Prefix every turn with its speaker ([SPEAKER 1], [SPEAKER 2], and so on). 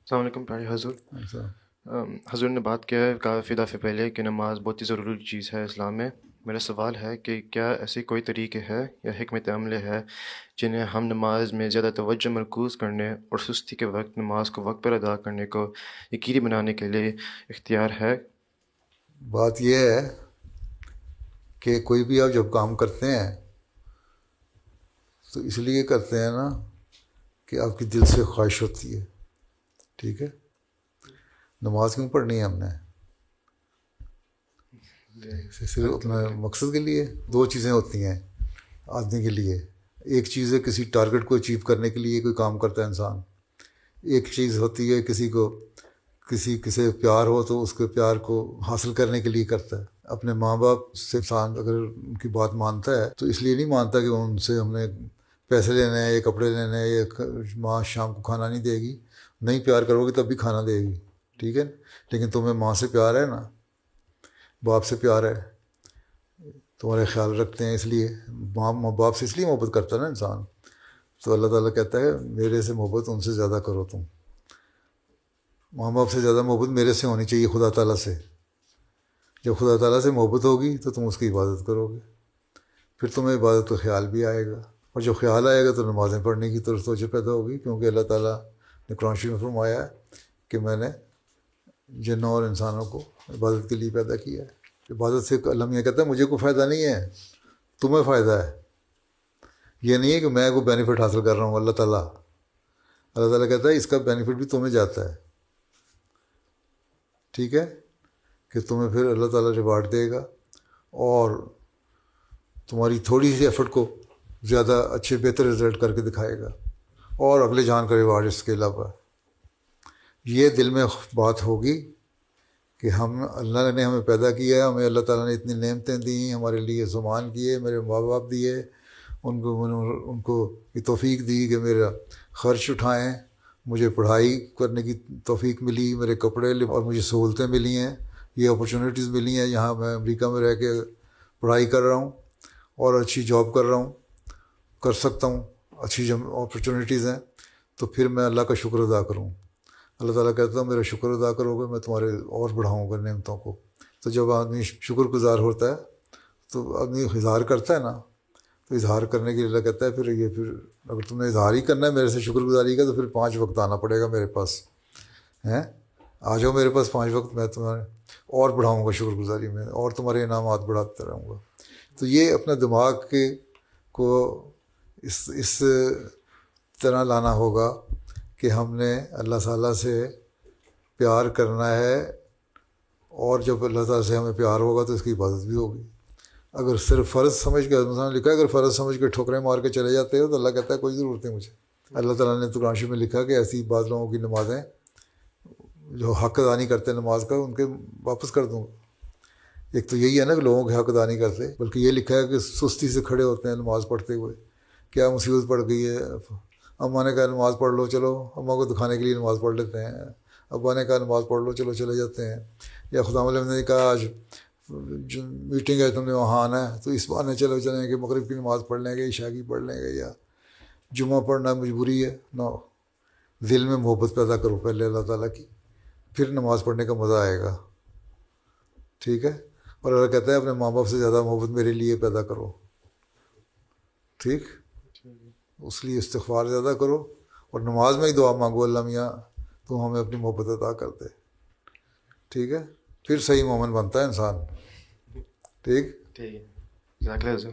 [SPEAKER 1] السلام علیکم پیارے حضور.
[SPEAKER 2] ایسا
[SPEAKER 1] حضور نے بات کیا ہے کافی دفعہ پہلے کہ نماز بہت ہی ضروری چیز ہے اسلام میں. میرا سوال ہے کہ کیا ایسی کوئی طریقے ہے یا حکمت عمل ہے جنہیں ہم نماز میں زیادہ توجہ مرکوز کرنے اور سستی کے وقت نماز کو وقت پر ادا کرنے کو یقینی بنانے کے لیے اختیار ہے؟
[SPEAKER 2] بات یہ ہے کہ کوئی بھی آپ جب کام کرتے ہیں تو اس لیے کرتے ہیں نا کہ آپ کی دل سے خواہش ہوتی ہے. ٹھیک ہے، نماز کیوں پڑھنی ہے ہم نے؟ صرف اپنا مقصد کے لیے. دو چیزیں ہوتی ہیں آدمی کے لیے. ایک چیز ہے کسی ٹارگٹ کو اچیو کرنے کے لیے کوئی کام کرتا ہے انسان. ایک چیز ہوتی ہے کسی سے پیار ہو تو اس کے پیار کو حاصل کرنے کے لیے کرتا ہے. اپنے ماں باپ سے انسان اگر ان کی بات مانتا ہے تو اس لیے نہیں مانتا کہ ان سے ہم نے پیسے لینے ہیں یا کپڑے لینے ہیں یا ماں شام کو کھانا نہیں دے گی. نہیں پیار کرو گے تب بھی کھانا دے گی. ٹھیک ہے، لیکن تمہیں ماں سے پیار ہے نا، باپ سے پیار ہے، تمہارے خیال رکھتے ہیں، اس لیے ماں باپ سے اس لیے محبت کرتا ہے نا انسان. تو اللہ تعالیٰ کہتا ہے میرے سے محبت ان سے زیادہ کرو. تم ماں باپ سے زیادہ محبت میرے سے ہونی چاہیے، خدا تعالیٰ سے. جب خدا تعالیٰ سے محبت ہوگی تو تم اس کی عبادت کرو گے، پھر تمہیں عبادت کا خیال بھی آئے گا. اور جب خیال آئے گا تو نمازیں پڑھنے کی طرف توجہ پیدا ہوگی، کیونکہ اللہ تعالیٰ نے قرآن شریف میں فرمایا ہے کہ میں نے جنوں اور انسانوں کو عبادت کے لیے پیدا کیا ہے. عبادت سے اللہ میاں کہتا ہے مجھے کوئی فائدہ نہیں ہے، تمہیں فائدہ ہے. یہ نہیں ہے کہ میں کوئی بینیفٹ حاصل کر رہا ہوں. اللہ تعالیٰ کہتا ہے اس کا بینیفٹ بھی تمہیں جاتا ہے. ٹھیک ہے، کہ تمہیں پھر اللہ تعالیٰ ریوارڈ دے گا اور تمہاری تھوڑی سی ایفرٹ کو زیادہ اچھے بہتر رزلٹ کر کے دکھائے گا، اور اگلے جان کا ریوارڈ اس کے علاوہ. یہ دل میں بات ہوگی کہ اللہ نے ہمیں پیدا کیا ہے، ہمیں اللہ تعالیٰ نے اتنی نعمتیں دیں، ہمارے لیے سامان کیے، میرے ماں باپ دیے، ان کو یہ توفیق دی کہ میرا خرچ اٹھائیں، مجھے پڑھائی کرنے کی توفیق ملی، میرے کپڑے اور مجھے سہولتیں ملی ہیں، یہ اپرچونیٹیز ملی ہیں. یہاں میں امریکہ میں رہ کے پڑھائی کر رہا ہوں اور اچھی جاب کر رہا ہوں، کر سکتا ہوں، اچھی اپرچونیٹیز ہیں. تو پھر میں اللہ کا شکر ادا کروں. اللہ تعالیٰ کہتا ہے میرا شکر ادا کرو گے میں تمہارے اور بڑھاؤں گا نعمتوں کو. تو جب آدمی شکر گزار ہوتا ہے تو آدمی اظہار کرتا ہے نا، تو اظہار کرنے کے لیے اللہ کہتا ہے پھر اگر تم نے اظہار ہی کرنا ہے میرے سے شکر گزاری کا تو پھر 5 وقت آنا پڑے گا میرے پاس. ہیں، آ جاؤ میرے پاس 5 وقت، میں تمہیں اور بڑھاؤں گا شکر گزاری میں، اور تمہارے انعامات بڑھاتا رہوں گا. تو یہ اپنے دماغ کو اس طرح لانا ہوگا کہ ہم نے اللہ تعالیٰ سے پیار کرنا ہے، اور جب اللہ تعالیٰ سے ہمیں پیار ہوگا تو اس کی عبادت بھی ہوگی. اگر صرف فرض سمجھ کے نے لکھا ہے اگر فرض سمجھ کے ٹھوکریں مار کے چلے جاتے ہو تو اللہ کہتا ہے کوئی ضرورت نہیں مجھے. اللہ تعالیٰ نے تو قرآن شریف میں لکھا کہ ایسی بعض لوگوں کی نمازیں جو حق ادا نہیں کرتے نماز کا ان کے واپس کر دوں گا. ایک تو یہی ہے نا کہ لوگوں کے حق ادا نہیں کرتے، بلکہ یہ لکھا ہے کہ سستی سے کھڑے ہوتے ہیں نماز پڑھتے ہوئے. کیا مصیبت پڑ گئی ہے، اماں نے کہا نماز پڑھ لو، چلو اماں کو دکھانے کے لیے نماز پڑھ لیتے ہیں، ابا نے کہا نماز پڑھ لو، چلو چلے جاتے ہیں. یا خدا علیہ نے کہا آج میٹنگ ہے تم نے وہاں آنا ہے تو اس بہانے چلیں گے، مغرب کی نماز پڑھ لیں گے، عشاء کی پڑھ لیں گے، یا جمعہ پڑھنا مجبوری ہے. نو، دل میں محبت پیدا کرو پہلے اللہ تعالیٰ کی، پھر نماز پڑھنے کا مزہ آئے گا. ٹھیک ہے، اور اللہ کہتا ہے اپنے ماں باپ سے زیادہ محبت میرے لیے پیدا کرو. ٹھیک، اس لیے استغفار زیادہ کرو اور نماز میں ہی دعا مانگو اللہ میاں تو ہمیں اپنی محبت عطا کر دے. ٹھیک ہے، پھر صحیح مومن بنتا ہے انسان. ٹھیک.
[SPEAKER 1] ٹھیک ہے، جزاک اللہ حضور.